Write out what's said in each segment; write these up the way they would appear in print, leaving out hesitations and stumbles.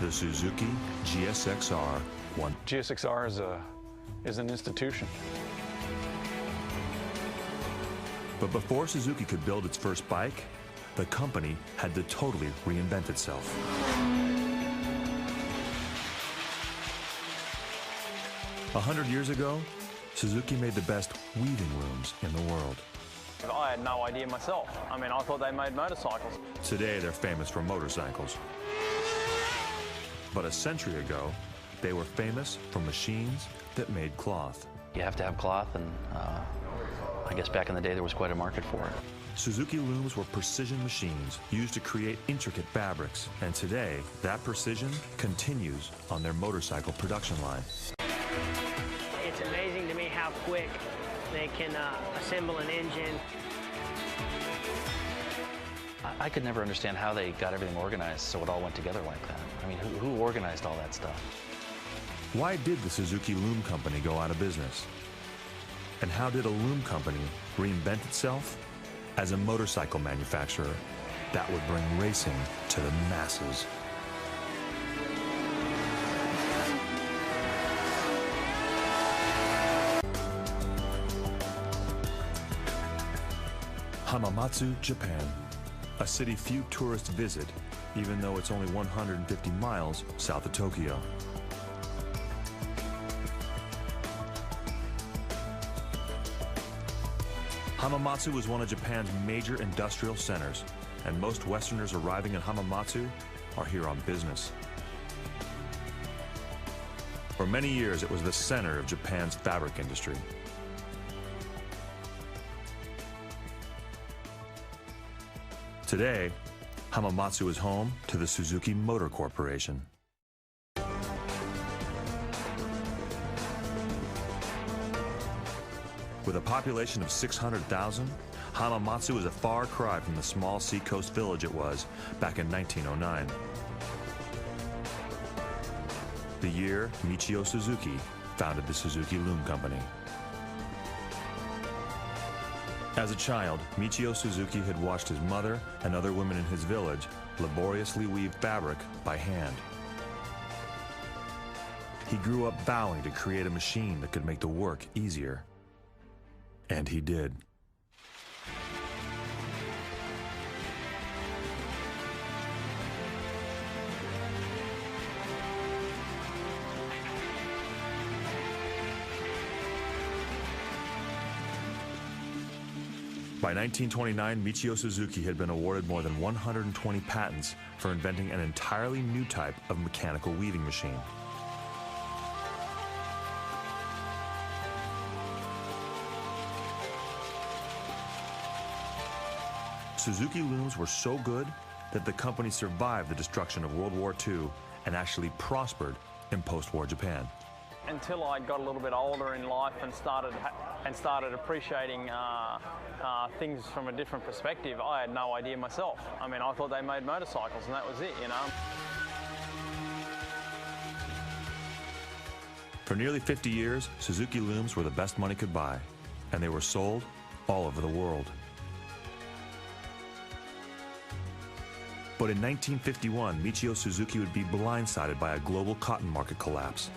the Suzuki GSX-R. GSX-R is an institution. But before Suzuki could build its first bike, the company had to totally reinvent itself. A 100 years ago, Suzuki made the best weaving looms in the world. I had no idea myself. I mean, I thought they made motorcycles. Today, they're famous for motorcycles. But a century ago, they were famous for machines that made cloth. You have to have cloth, and I guess back in the day there was quite a market for it. Suzuki looms were precision machines used to create intricate fabrics, and today that precision continues on their motorcycle production line. It's amazing to me how quick they can assemble an engine. I could never understand how they got everything organized so it all went together like that. I mean, who organized all that stuff? Why did the Suzuki Loom Company go out of business? And how did a loom company reinvent itself as a motorcycle manufacturer that would bring racing to the masses? Hamamatsu, Japan, a city few tourists visit, even though it's only 150 miles south of Tokyo. Hamamatsu is one of Japan's major industrial centers, and most Westerners arriving in Hamamatsu are here on business. For many years, it was the center of Japan's fabric industry. Today, Hamamatsu is home to the Suzuki Motor Corporation. With a population of 600,000, Hamamatsu is a far cry from the small seacoast village it was back in 1909. The year Michio Suzuki founded the Suzuki Loom Company. As a child, Michio Suzuki had watched his mother and other women in his village laboriously weave fabric by hand. He grew up vowing to create a machine that could make the work easier. And he did. By 1929, Michio Suzuki had been awarded more than 120 patents for inventing an entirely new type of mechanical weaving machine. Suzuki looms were so good that the company survived the destruction of World War II and actually prospered in post-war Japan. Until I got a little bit older in life and started appreciating things from a different perspective, I had no idea myself. I mean, I thought they made motorcycles and that was it, you know. For nearly 50 years, Suzuki looms were the best money could buy, and they were sold all over the world. But in 1951, Michio Suzuki would be blindsided by a global cotton market collapse.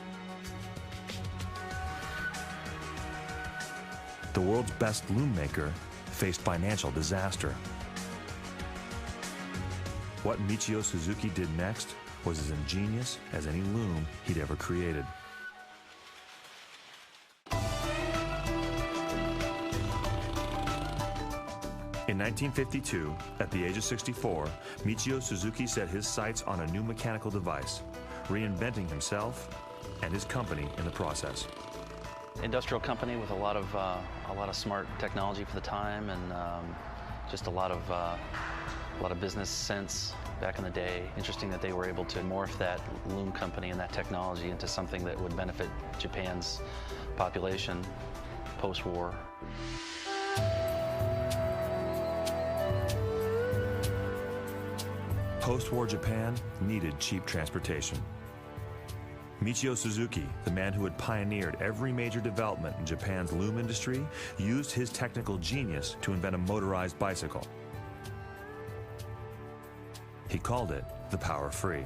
The world's best loom maker faced financial disaster. What Michio Suzuki did next was as ingenious as any loom he'd ever created. In 1952, at the age of 64, Michio Suzuki set his sights on a new mechanical device, reinventing himself and his company in the process. Industrial company with a lot of smart technology for the time, and just a lot of business sense back in the day. Interesting that they were able to morph that loom company and that technology into something that would benefit Japan's population post-war. Post-war Japan needed cheap transportation. Michio Suzuki, the man who had pioneered every major development in Japan's loom industry, used his technical genius to invent a motorized bicycle. He called it the Power Free.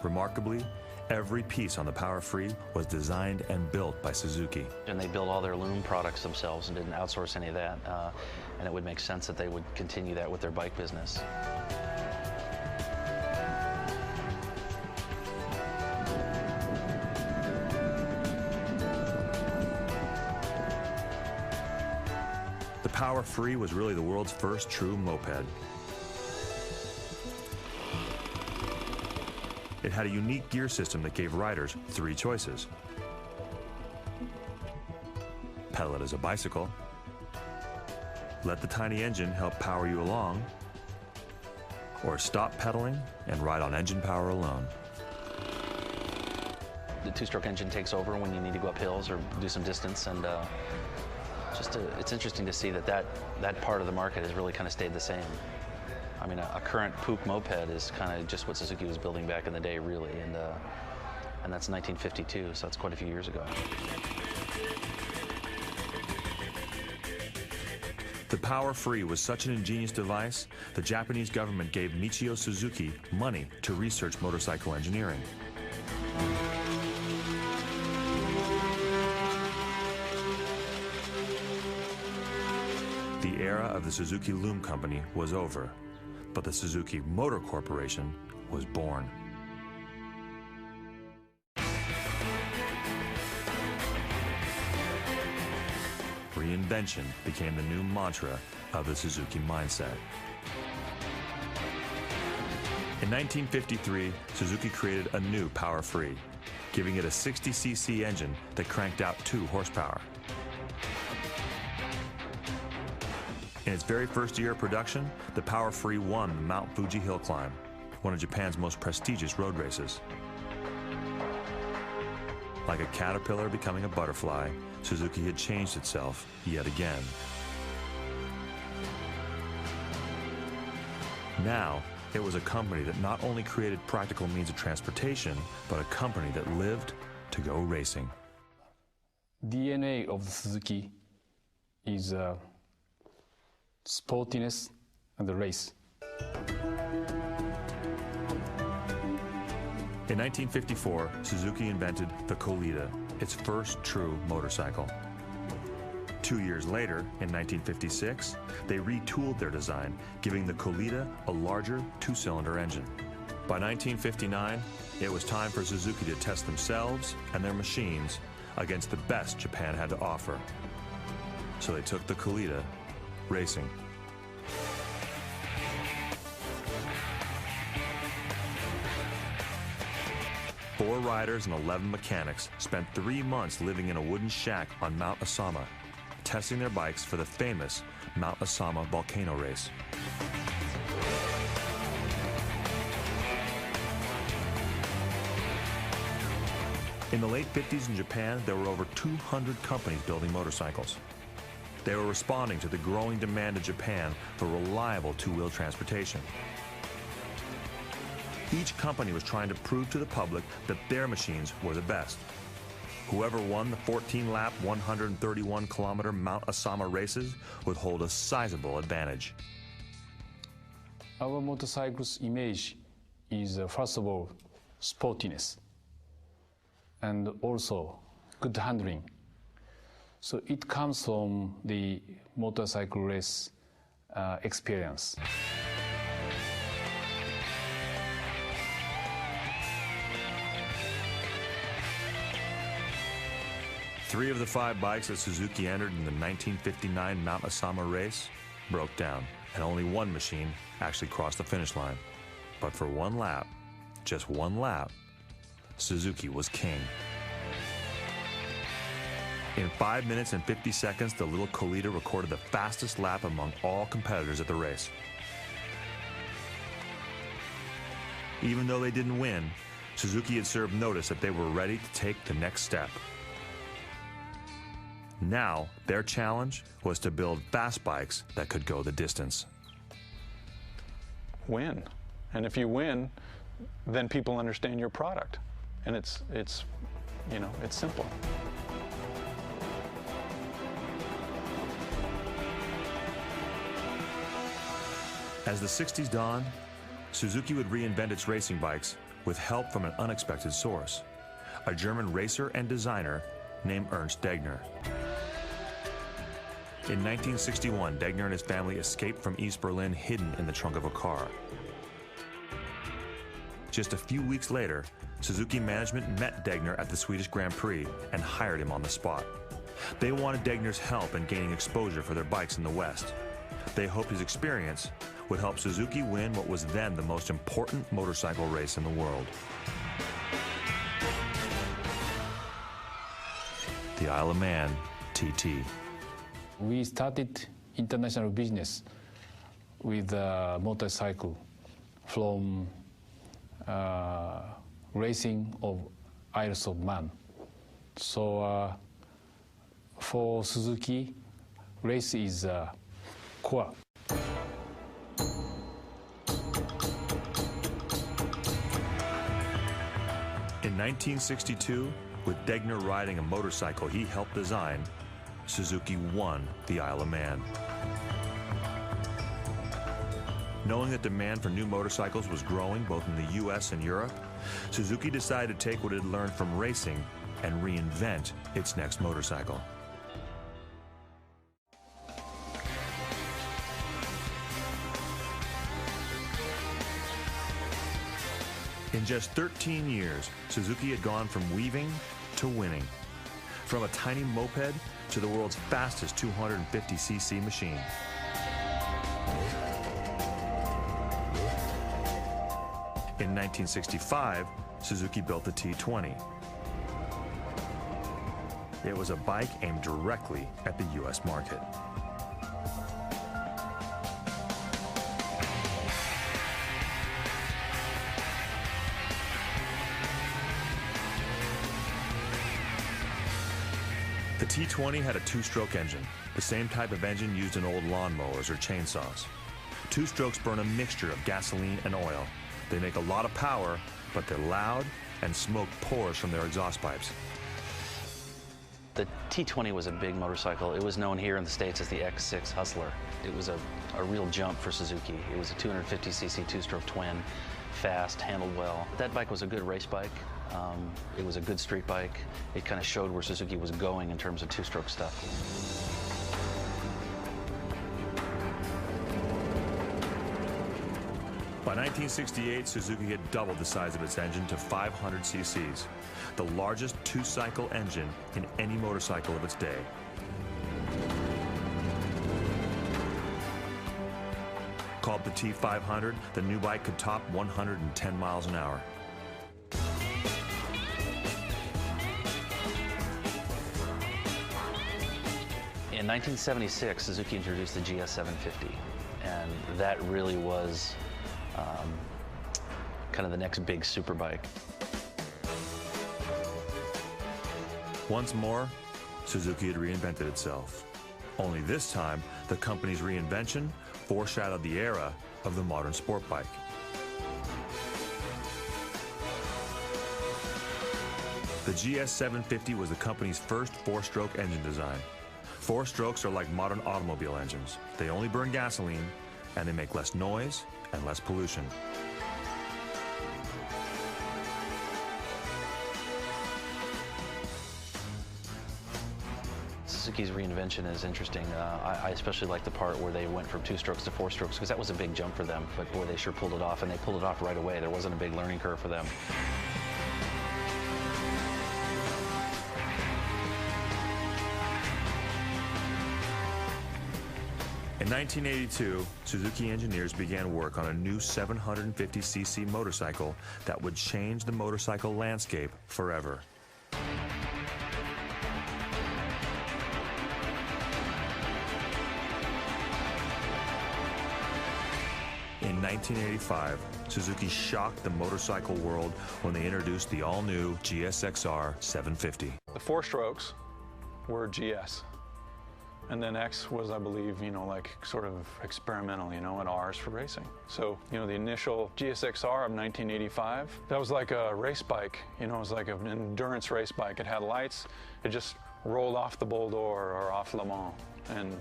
Remarkably, every piece on the Power Free was designed and built by Suzuki. And they built all their loom products themselves and didn't outsource any of that. And it would make sense that they would continue that with their bike business. The Power Free was really the world's first true moped. It had a unique gear system that gave riders 3 choices. Pedal it as a bicycle, let the tiny engine help power you along, or stop pedaling and ride on engine power alone. The 2-stroke engine takes over when you need to go up hills or do some distance, and it's interesting to see that part of the market has really kind of stayed the same. I mean, a current Puch moped is kind of just what Suzuki was building back in the day, really, and that's 1952, so that's quite a few years ago. The Power Free was such an ingenious device, the Japanese government gave Michio Suzuki money to research motorcycle engineering. The era of the Suzuki Loom Company was over, but the Suzuki Motor Corporation was born. Reinvention became the new mantra of the Suzuki mindset. In 1953, Suzuki created a new Power Free, giving it a 60cc engine that cranked out 2 horsepower. In its very first year of production, the Power Free won the Mount Fuji hill climb, one of Japan's most prestigious road races. Like a caterpillar becoming a butterfly, Suzuki had changed itself yet again. Now, it was a company that not only created practical means of transportation, but a company that lived to go racing. DNA of Suzuki is sportiness and the race. In 1954, Suzuki invented the Kolita, its first true motorcycle. 2 years later, in 1956, they retooled their design, giving the Kolita a larger 2-cylinder engine. By 1959, it was time for Suzuki to test themselves and their machines against the best Japan had to offer. So they took the Kolita racing. Four riders and 11 mechanics spent 3 months living in a wooden shack on Mount Asama, testing their bikes for the famous Mount Asama volcano race. In the late 50s in Japan, there were over 200 companies building motorcycles. They were responding to the growing demand in Japan for reliable 2-wheel transportation. Each company was trying to prove to the public that their machines were the best. Whoever won the 14-lap, 131-kilometer Mount Asama races would hold a sizable advantage. Our motorcycle's image is, first of all, sportiness, and also good handling. So it comes from the motorcycle race experience. Three of the 5 bikes that Suzuki entered in the 1959 Mount Asama race broke down, and only one machine actually crossed the finish line. But for 1 lap, just 1 lap, Suzuki was king. In 5 minutes and 50 seconds, the little Kolita recorded the fastest lap among all competitors at the race. Even though they didn't win, Suzuki had served notice that they were ready to take the next step. Now, their challenge was to build fast bikes that could go the distance. Win. And if you win, then people understand your product. And it's simple. As the 60s dawned, Suzuki would reinvent its racing bikes with help from an unexpected source, a German racer and designer named Ernst Degner. In 1961, Degner and his family escaped from East Berlin hidden in the trunk of a car. Just a few weeks later, Suzuki management met Degner at the Swedish Grand Prix and hired him on the spot. They wanted Degner's help in gaining exposure for their bikes in the West. They hoped his experience would help Suzuki win what was then the most important motorcycle race in the world. The Isle of Man TT. We started international business with a motorcycle from racing of Isles of Man. So for Suzuki, race is core. In 1962, with Degner riding a motorcycle he helped design, Suzuki won the Isle of Man. Knowing that demand for new motorcycles was growing both in the US and Europe, Suzuki decided to take what it had learned from racing and reinvent its next motorcycle. In just 13 years, Suzuki had gone from weaving to winning. From a tiny moped to the world's fastest 250cc machine. In 1965, Suzuki built the T20. It was a bike aimed directly at the US market. The T20 had a two-stroke engine, the same type of engine used in old lawnmowers or chainsaws. Two strokes burn a mixture of gasoline and oil. They make a lot of power, but they're loud and smoke pours from their exhaust pipes. The T20 was a big motorcycle. It was known here in the States as the X6 Hustler. It was a real jump for Suzuki. It was a 250cc two-stroke twin, fast, handled well. That bike was a good race bike. It was a good street bike. It kind of showed where Suzuki was going in terms of two-stroke stuff. By 1968, Suzuki had doubled the size of its engine to 500 cc's, the largest two-cycle engine in any motorcycle of its day. Called the T500, the new bike could top 110 miles an hour. In 1976, Suzuki introduced the GS750, and that really was kind of the next big superbike. Once more, Suzuki had reinvented itself. Only this time, the company's reinvention foreshadowed the era of the modern sport bike. The GS750 was the company's first four-stroke engine design. Four strokes are like modern automobile engines. They only burn gasoline, and they make less noise and less pollution. Suzuki's reinvention is interesting. I especially like the part where they went from two strokes to four strokes, because that was a big jump for them, but boy, they sure pulled it off, and they pulled it off right away. There wasn't a big learning curve for them. In 1982, Suzuki engineers began work on a new 750cc motorcycle that would change the motorcycle landscape forever. In 1985, Suzuki shocked the motorcycle world when they introduced the all-new GSXR 750. The four strokes were GS. And then X was, I believe, like sort of experimental, and R's for racing. So, the initial GSXR of 1985, that was like a race bike, it was like an endurance race bike. It had lights, it just rolled off the Boulder or off Le Mans. And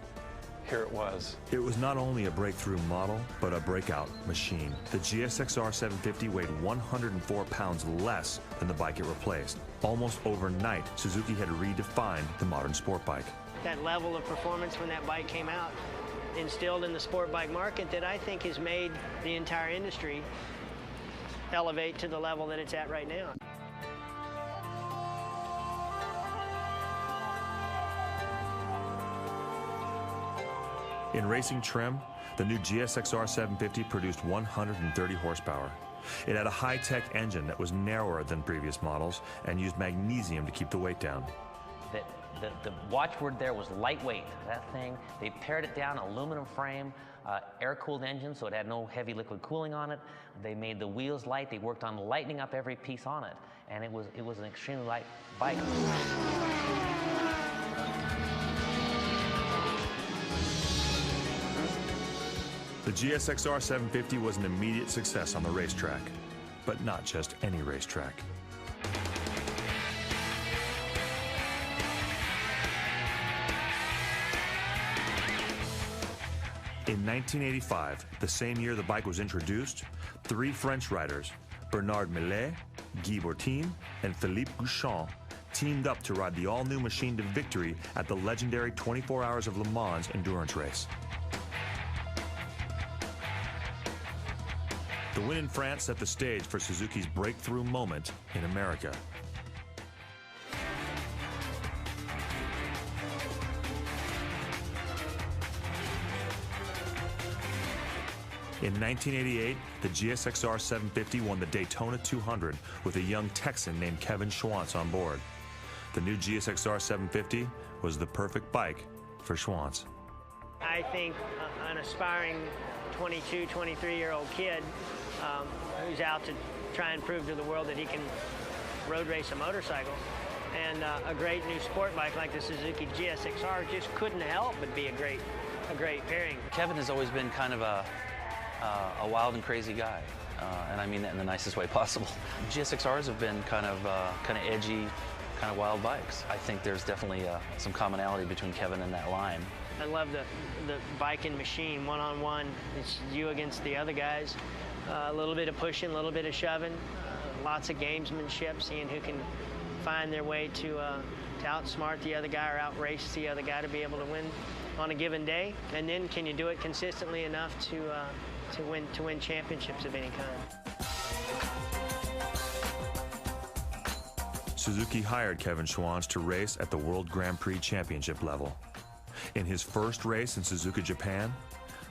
here it was. It was not only a breakthrough model, but a breakout machine. The GSXR 750 weighed 104 pounds less than the bike it replaced. Almost overnight, Suzuki had redefined the modern sport bike. That level of performance when that bike came out instilled in the sport bike market that I think has made the entire industry elevate to the level that it's at right now. In racing trim, the new GSXR 750 produced 130 horsepower. It had a high-tech engine that was narrower than previous models and used magnesium to keep the weight down. The watchword there was lightweight. That thing, they pared it down, aluminum frame, air-cooled engine, so it had no heavy liquid cooling on it. They made the wheels light. They worked on lightening up every piece on it, and it was an extremely light bike. The GSXR 750 was an immediate success on the racetrack, but not just any racetrack. In 1985, the same year the bike was introduced, 3 French riders, Bernard Millet, Guy Bourtine, and Philippe Gouchon, teamed up to ride the all-new machine to victory at the legendary 24 Hours of Le Mans endurance race. The win in France set the stage for Suzuki's breakthrough moment in America. In 1988, the GSXR 750 won the Daytona 200 with a young Texan named Kevin Schwantz on board. The new GSXR 750 was the perfect bike for Schwantz. I think an aspiring 22, 23-year-old kid who's out to try and prove to the world that he can road race a motorcycle, and a great new sport bike like the Suzuki GSXR just couldn't help but be a great pairing. Kevin has always been kind of a wild and crazy guy, and I mean that in the nicest way possible. GSXRs have been kind of edgy, kind of wild bikes. I think there's definitely some commonality between Kevin and that line. I love the bike and machine, one-on-one. It's you against the other guys. A little bit of pushing, a little bit of shoving, lots of gamesmanship, seeing who can find their way to outsmart the other guy or outrace the other guy to be able to win on a given day. And then can you do it consistently enough to win championships of any kind? Suzuki hired Kevin Schwantz to race at the World Grand Prix Championship level. In his first race in Suzuka, Japan,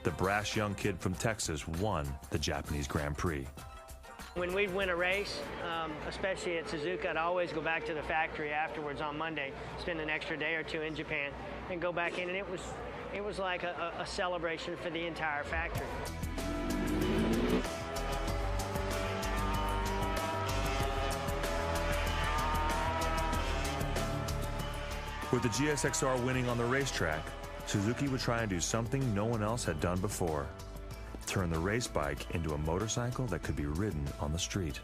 the brash young kid from Texas won the Japanese Grand Prix. When we'd win a race, especially at Suzuka, I'd always go back to the factory afterwards on Monday, spend an extra day or two in Japan, and go back in, and it was like a celebration for the entire factory. With the GSXR winning on the racetrack, Suzuki would try and do something no one else had done before: turn the race bike into a motorcycle that could be ridden on the street.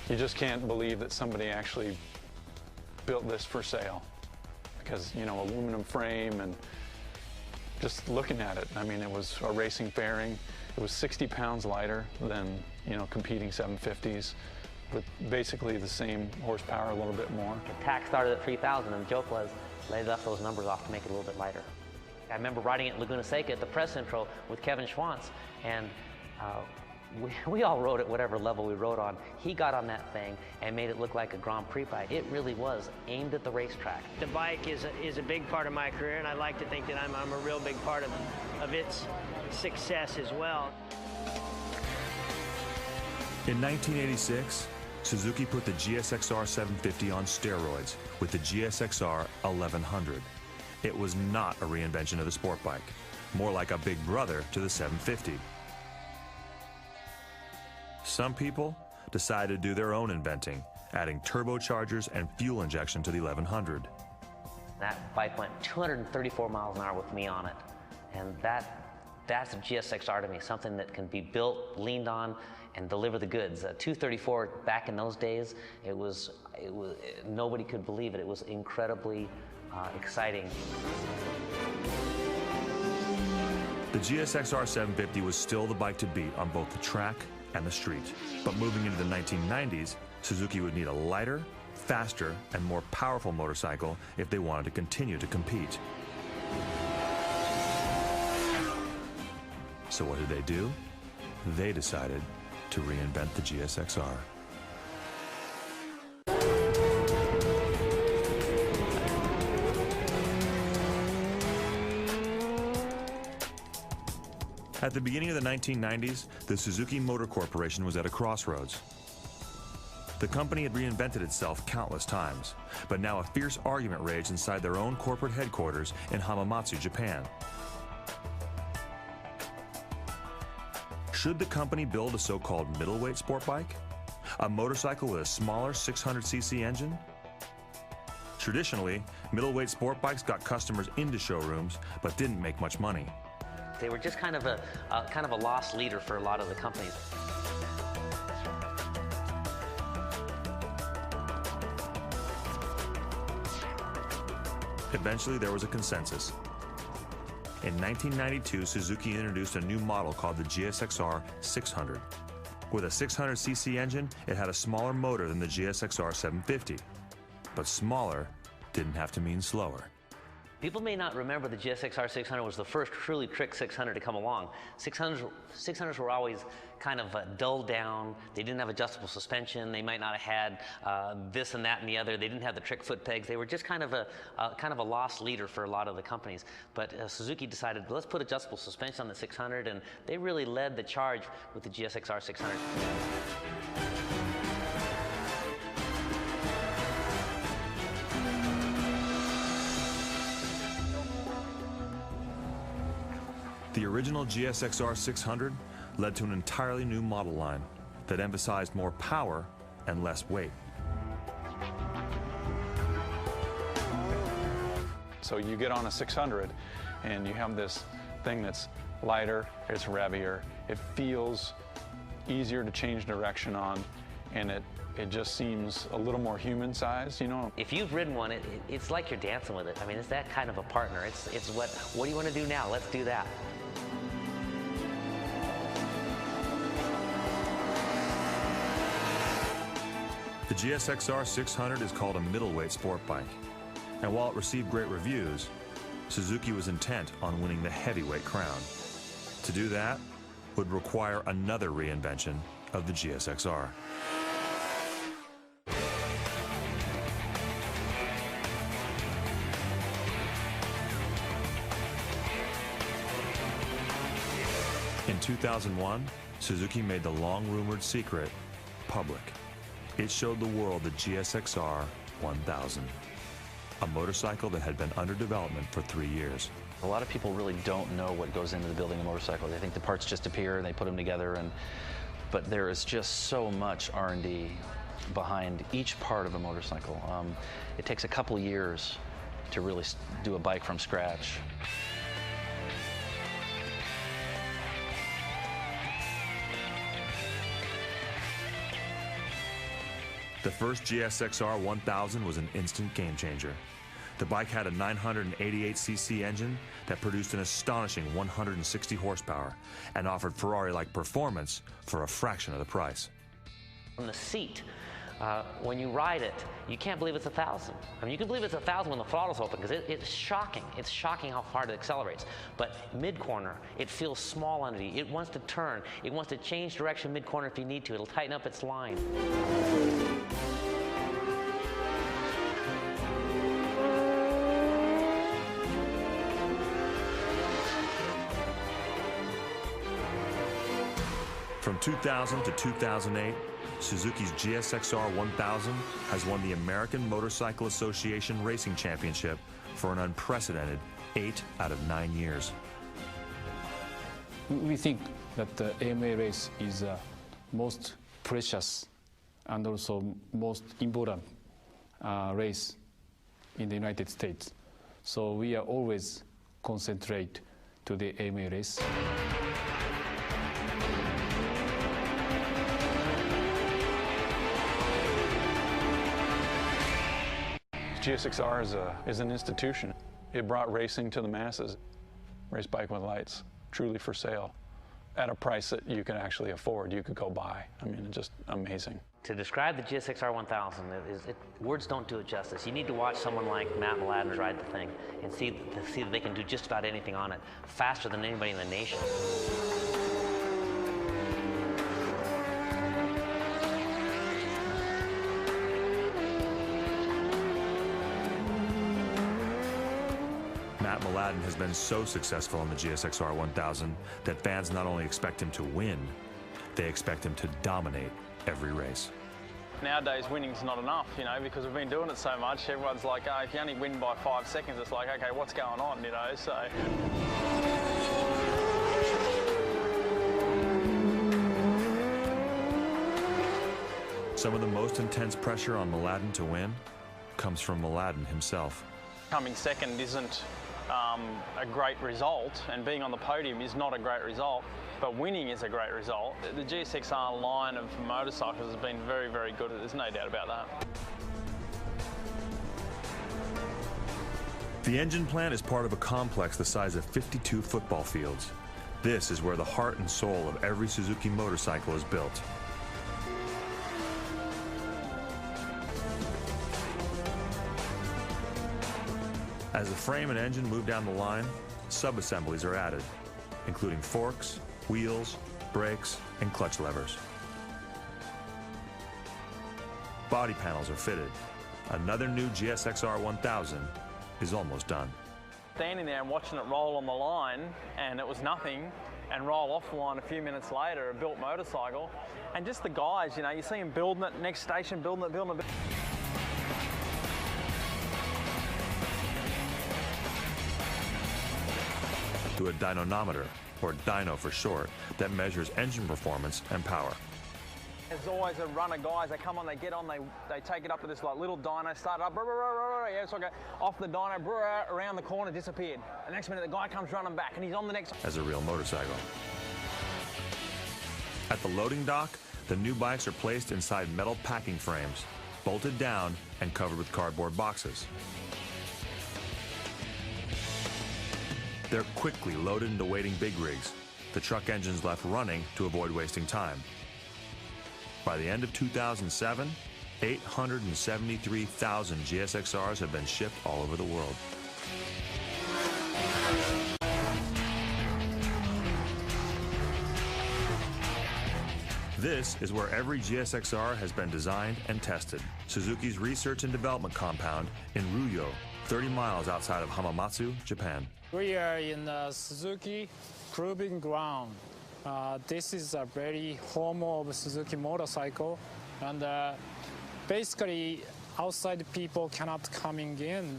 You just can't believe that somebody actually built this for sale, because, you know, aluminum frame, and just looking at it, I mean, it was a racing fairing. It was 60 pounds lighter than, you know, competing 750s, with basically the same horsepower, a little bit more. The tack started at 3,000, and the joke was they left those numbers off to make it a little bit lighter. I remember riding at Laguna Seca at the press intro with Kevin Schwantz, and we all rode at whatever level we rode on. He got on that thing and made it look like a Grand Prix bike. It really was aimed at the racetrack. The bike is a big part of my career, and I like to think that I'm a real big part of its success as well. In 1986, Suzuki put the GSXR 750 on steroids with the GSXR 1100. It was not a reinvention of the sport bike, more like a big brother to the 750. Some people decided to do their own inventing, adding turbochargers and fuel injection to the 1100. That bike went 234 miles an hour with me on it, and that That's a GSXR to me, something that can be built, leaned on, and deliver the goods. 234 back in those days, it was nobody could believe it. It was incredibly exciting. The GSXR 750 was still the bike to beat on both the track and the street. But moving into the 1990s, Suzuki would need a lighter, faster, and more powerful motorcycle if they wanted to continue to compete. So what did they do? They decided to reinvent the GSXR. At the beginning of the 1990s, the Suzuki Motor Corporation was at a crossroads. The company had reinvented itself countless times, but now a fierce argument raged inside their own corporate headquarters in Hamamatsu, Japan. Should the company build a so-called middleweight sport bike? A motorcycle with a smaller 600cc engine? Traditionally, middleweight sport bikes got customers into showrooms, but didn't make much money. They were just kind of a lost leader for a lot of the companies. Eventually, there was a consensus. In 1992, Suzuki introduced a new model called the GSXR 600. With a 600cc engine, it had a smaller motor than the GSXR 750. But smaller didn't have to mean slower. People may not remember the GSXR 600 was the first truly trick 600 to come along. 600s were always kind of dulled down. They didn't have adjustable suspension. They might not have had this and that and the other. They didn't have the trick foot pegs. They were just kind of a lost leader for a lot of the companies. But Suzuki decided, let's put adjustable suspension on the 600, and they really led the charge with the GSXR 600. The original GSXR 600 led to an entirely new model line that emphasized more power and less weight. So you get on a 600 and you have this thing that's lighter, it's revvier, it feels easier to change direction on, and it just seems a little more human-sized, you know? If you've ridden one, it's like you're dancing with it. I mean, it's that kind of a partner. It's what do you want to do now? Let's do that. The GSXR 600 is called a middleweight sport bike. And while it received great reviews, Suzuki was intent on winning the heavyweight crown. To do that would require another reinvention of the GSXR. In 2001, Suzuki made the long-rumored secret public. It showed the world the GSXR 1000, a motorcycle that had been under development for 3 years. A lot of people really don't know what goes into the building a motorcycle. They think the parts just appear and they put them together, but there is just so much R&D behind each part of a motorcycle. It takes a couple years to really do a bike from scratch. The first GSXR 1000 was an instant game changer. The bike had a 988cc engine that produced an astonishing 160 horsepower and offered Ferrari-like performance for a fraction of the price. On the seat, when you ride it, you can't believe it's 1,000. I mean, you can believe it's 1,000 when the throttle's open because it's shocking. It's shocking how hard it accelerates. But mid-corner, it feels small underneath. It wants to turn. It wants to change direction mid-corner if you need to. It'll tighten up its line. From 2000 to 2008, Suzuki's GSXR 1000 has won the American Motorcycle Association Racing Championship for an unprecedented 8 out of 9 years. We think that the AMA race is the most precious and also most important race in the United States. So we are always concentrate to the AMA race. GSXR is an institution. It brought racing to the masses. Race bike with lights, truly for sale, at a price that you could actually afford, you could go buy. I mean, it's just amazing. To describe the GSXR 1000, words don't do it justice. You need to watch someone like Matt Mladen ride the thing and see that they can do just about anything on it, faster than anybody in the nation. Matt Mladen has been so successful in the GSXR 1000 that fans not only expect him to win, they expect him to dominate every race. Nowadays, winning's not enough, you know, because we've been doing it so much. Everyone's like, oh, if you only win by 5 seconds, it's like, okay, what's going on, you know, so. Some of the most intense pressure on Mladen to win comes from Mladen himself. Coming second isn't a great result, and being on the podium is not a great result, but winning is a great result. The GSXR line of motorcycles has been very, very good. There's no doubt about that. The engine plant is part of a complex the size of 52 football fields. This is where the heart and soul of every Suzuki motorcycle is built. As the frame and engine move down the line, sub-assemblies are added, including forks, wheels, brakes, and clutch levers. Body panels are fitted. Another new GSXR 1000 is almost done. Standing there and watching it roll on the line, and it was nothing, and roll off the line a few minutes later, a built motorcycle, and just the guys, you know, you see them building it, next station, building it. To a dynometer, or dyno for short, that measures engine performance and power. There's always a run of guys, they come on, they get on, they take it up to this like little dyno, start up, yeah, it's like off the dyno, around the corner, disappeared. The next minute the guy comes running back and he's on the next. As a real motorcycle. At the loading dock, the new bikes are placed inside metal packing frames, bolted down and covered with cardboard boxes. They're quickly loaded into waiting big rigs, the truck engines left running to avoid wasting time. By the end of 2007, 873,000 GSXRs have been shipped all over the world. This is where every GSXR has been designed and tested. Suzuki's research and development compound in Ruyo, 30 miles outside of Hamamatsu, Japan. We are in the Suzuki Proving Ground. This is a very home of Suzuki motorcycle, and basically outside people cannot coming in.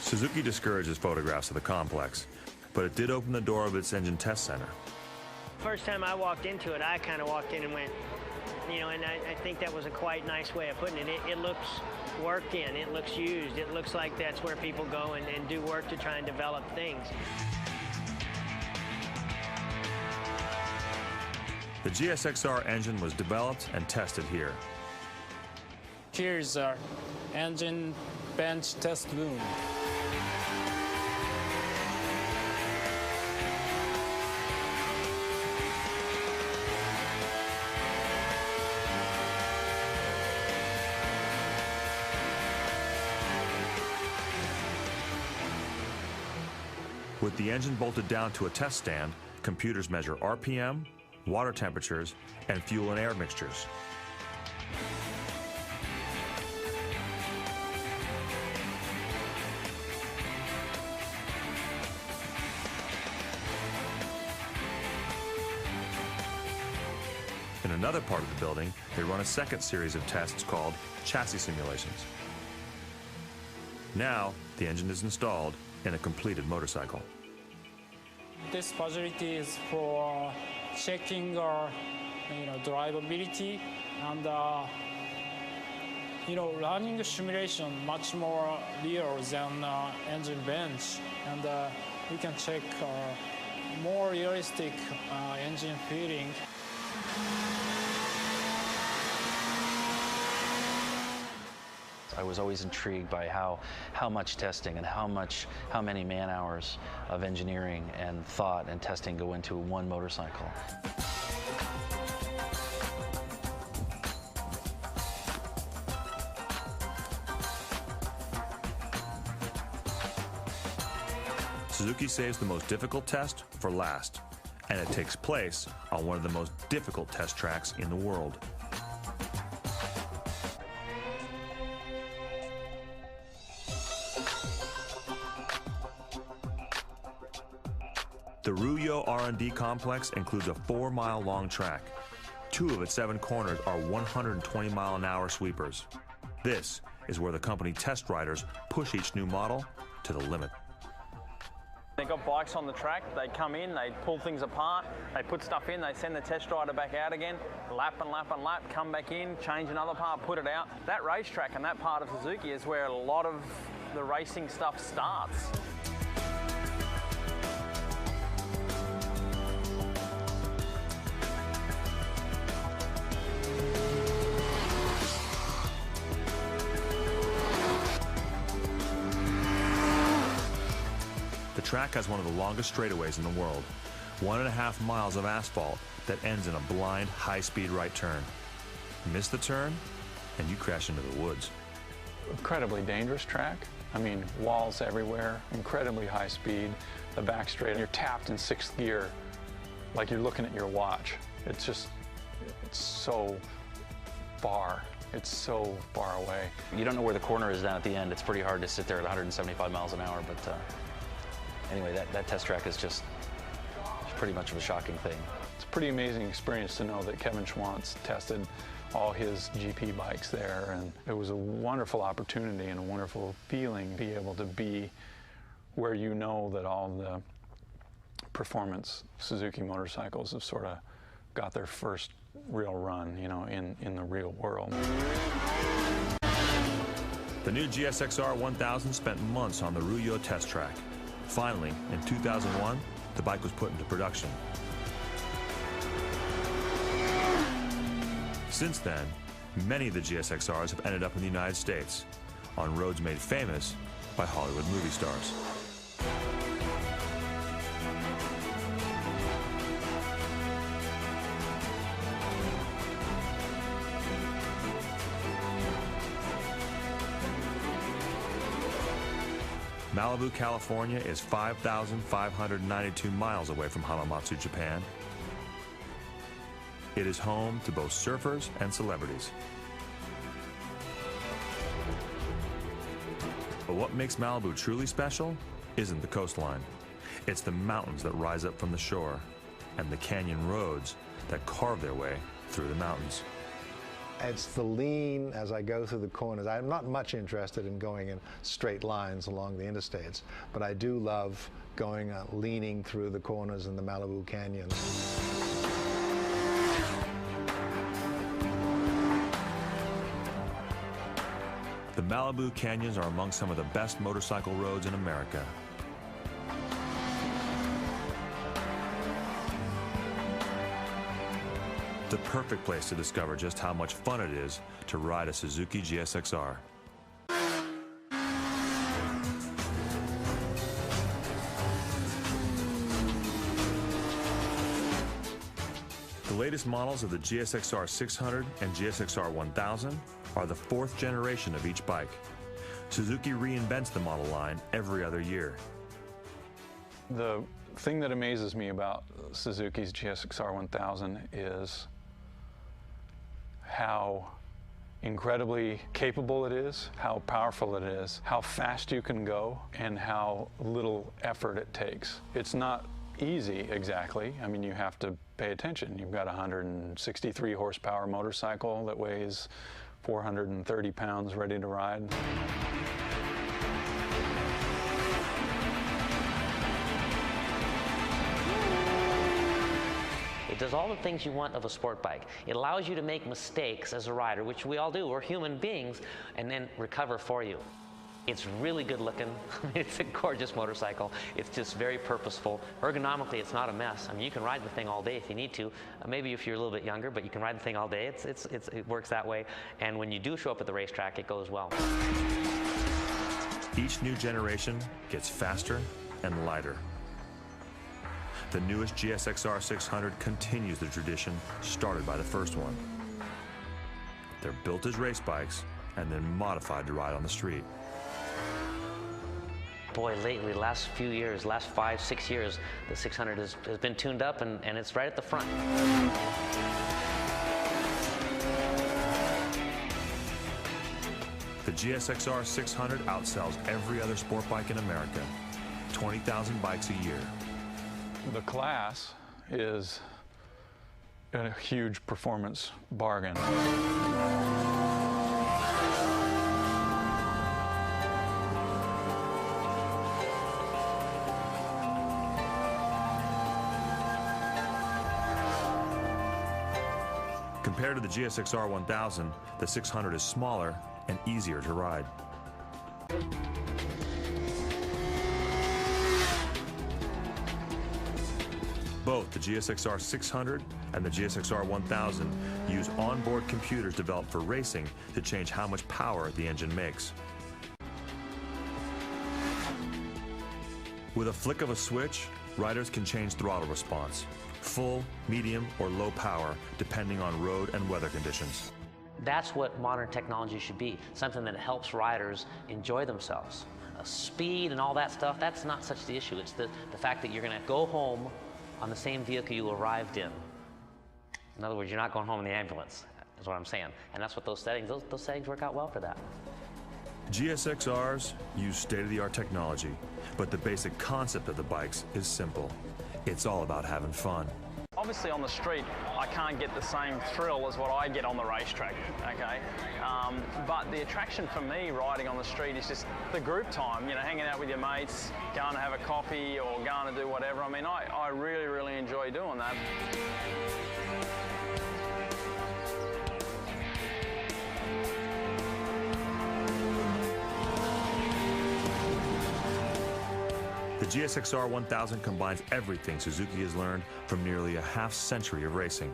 Suzuki discourages photographs of the complex, but it did open the door of its engine test center. First time I walked into it, I kind of walked in and went, you know, and I think that was a quite nice way of putting it. It looks worked in, it looks used, it looks like that's where people go and do work to try and develop things. The GSXR engine was developed and tested here. Here's our engine bench test room. With the engine bolted down to a test stand, computers measure RPM, water temperatures, and fuel and air mixtures. In another part of the building, they run a second series of tests called chassis simulations. Now, the engine is installed in a completed motorcycle. This facility is for checking drivability and running simulation much more real than engine bench, and we can check more realistic engine feeling. I was always intrigued by how much testing and how many man hours of engineering and thought and testing go into one motorcycle. Suzuki saves the most difficult test for last, and it takes place on one of the most difficult test tracks in the world. The Ruyo R&D complex includes a 4-mile-long track. 2 of its 7 corners are 120-mile-an-hour sweepers. This is where the company test riders push each new model to the limit. They've got bikes on the track, they come in, they pull things apart, they put stuff in, they send the test rider back out again, lap and lap and lap, come back in, change another part, put it out. That racetrack and that part of Suzuki is where a lot of the racing stuff starts. The track has one of the longest straightaways in the world, 1.5 miles of asphalt that ends in a blind, high-speed right turn. Miss the turn, and you crash into the woods. Incredibly dangerous track. I mean, walls everywhere, incredibly high speed, the back straight, you're tapped in 6th gear like you're looking at your watch. It's so far. It's so far away. You don't know where the corner is down at the end. It's pretty hard to sit there at 175 miles an hour, but anyway, that test track is just pretty much of a shocking thing. It's a pretty amazing experience to know that Kevin Schwantz tested all his GP bikes there, and it was a wonderful opportunity and a wonderful feeling to be able to be where you know that all the performance Suzuki motorcycles have sort of got their first real run, in the real world. The new GSXR 1000 spent months on the Ruyo test track. Finally, in 2001, the bike was put into production. Since then, many of the GSXRs have ended up in the United States, on roads made famous by Hollywood movie stars. Malibu, California is 5,592 miles away from Hamamatsu, Japan. It is home to both surfers and celebrities. But what makes Malibu truly special isn't the coastline. It's the mountains that rise up from the shore and the canyon roads that carve their way through the mountains. It's the lean as I go through the corners. I'm not much interested in going in straight lines along the interstates, but I do love going leaning through the corners in the Malibu canyons. The Malibu canyons are among some of the best motorcycle roads in America. The perfect place to discover just how much fun it is to ride a Suzuki GSXR. The latest models of the GSXR 600 and GSXR 1000 are the 4th generation of each bike. Suzuki reinvents the model line every other year. The thing that amazes me about Suzuki's GSXR 1000 is how incredibly capable it is, how powerful it is, how fast you can go, and how little effort it takes. It's not easy exactly. I mean, you have to pay attention. You've got a 163 horsepower motorcycle that weighs 430 pounds ready to ride. It does all the things you want of a sport bike. It allows you to make mistakes as a rider, which we all do, we're human beings, and then recover for you. It's really good looking. It's a gorgeous motorcycle. It's just very purposeful. Ergonomically, it's not a mess. I mean, you can ride the thing all day if you need to. Maybe if you're a little bit younger, but you can ride the thing all day. It works that way. And when you do show up at the racetrack, it goes well. Each new generation gets faster and lighter. The newest GSXR 600 continues the tradition started by the first one. They're built as race bikes and then modified to ride on the street. Boy, lately, last few years, last 5, 6 years, the 600 has been tuned up and it's right at the front. The GSXR 600 outsells every other sport bike in America. 20,000 bikes a year. The class is a huge performance bargain. Compared to the GSXR 1000, the 600 is smaller and easier to ride. Both the GSXR 600 and the GSXR 1000 use onboard computers developed for racing to change how much power the engine makes. With a flick of a switch, riders can change throttle response, full, medium, or low power, depending on road and weather conditions. That's what modern technology should be, something that helps riders enjoy themselves. Speed and all that stuff, that's not such the issue. It's the fact that you're going to go home on the same vehicle you arrived in. In other words, you're not going home in the ambulance, is what I'm saying. And that's what those settings work out well for that. GSXRs use state-of-the-art technology, but the basic concept of the bikes is simple. It's all about having fun. Obviously on the street, I can't get the same thrill as what I get on the racetrack, okay? But the attraction for me riding on the street is just the group time, you know, hanging out with your mates, going to have a coffee or going to do whatever. I mean, I really, really enjoy doing that. The GSXR 1000 combines everything Suzuki has learned from nearly a half-century of racing.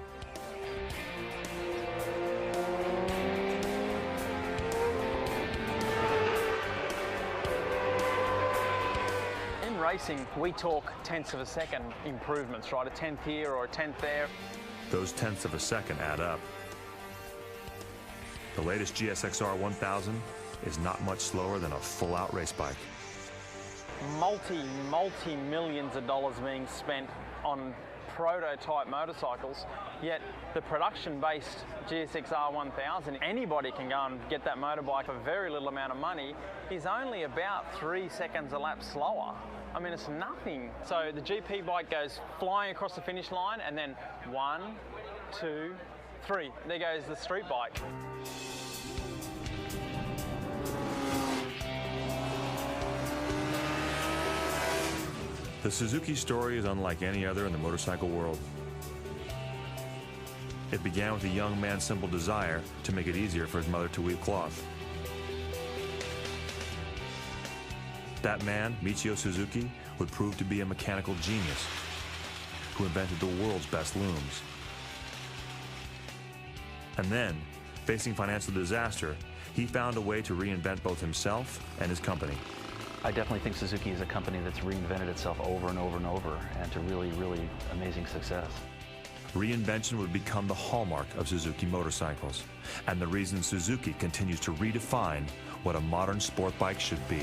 In racing, we talk tenths of a second improvements, right? A tenth here or a tenth there. Those tenths of a second add up. The latest GSXR 1000 is not much slower than a full-out race bike. Multi-millions of dollars being spent on prototype motorcycles, yet the production-based GSXR 1000, anybody can go and get that motorbike for very little amount of money, is only about 3 seconds a lap slower. I mean, it's nothing. So the GP bike goes flying across the finish line, and then 1, 2, 3. There goes the street bike. The Suzuki story is unlike any other in the motorcycle world. It began with a young man's simple desire to make it easier for his mother to weave cloth. That man, Michio Suzuki, would prove to be a mechanical genius who invented the world's best looms. And then, facing financial disaster, he found a way to reinvent both himself and his company. I definitely think Suzuki is a company that's reinvented itself over and over and over, and to really, really amazing success. Reinvention would become the hallmark of Suzuki motorcycles, and the reason Suzuki continues to redefine what a modern sport bike should be.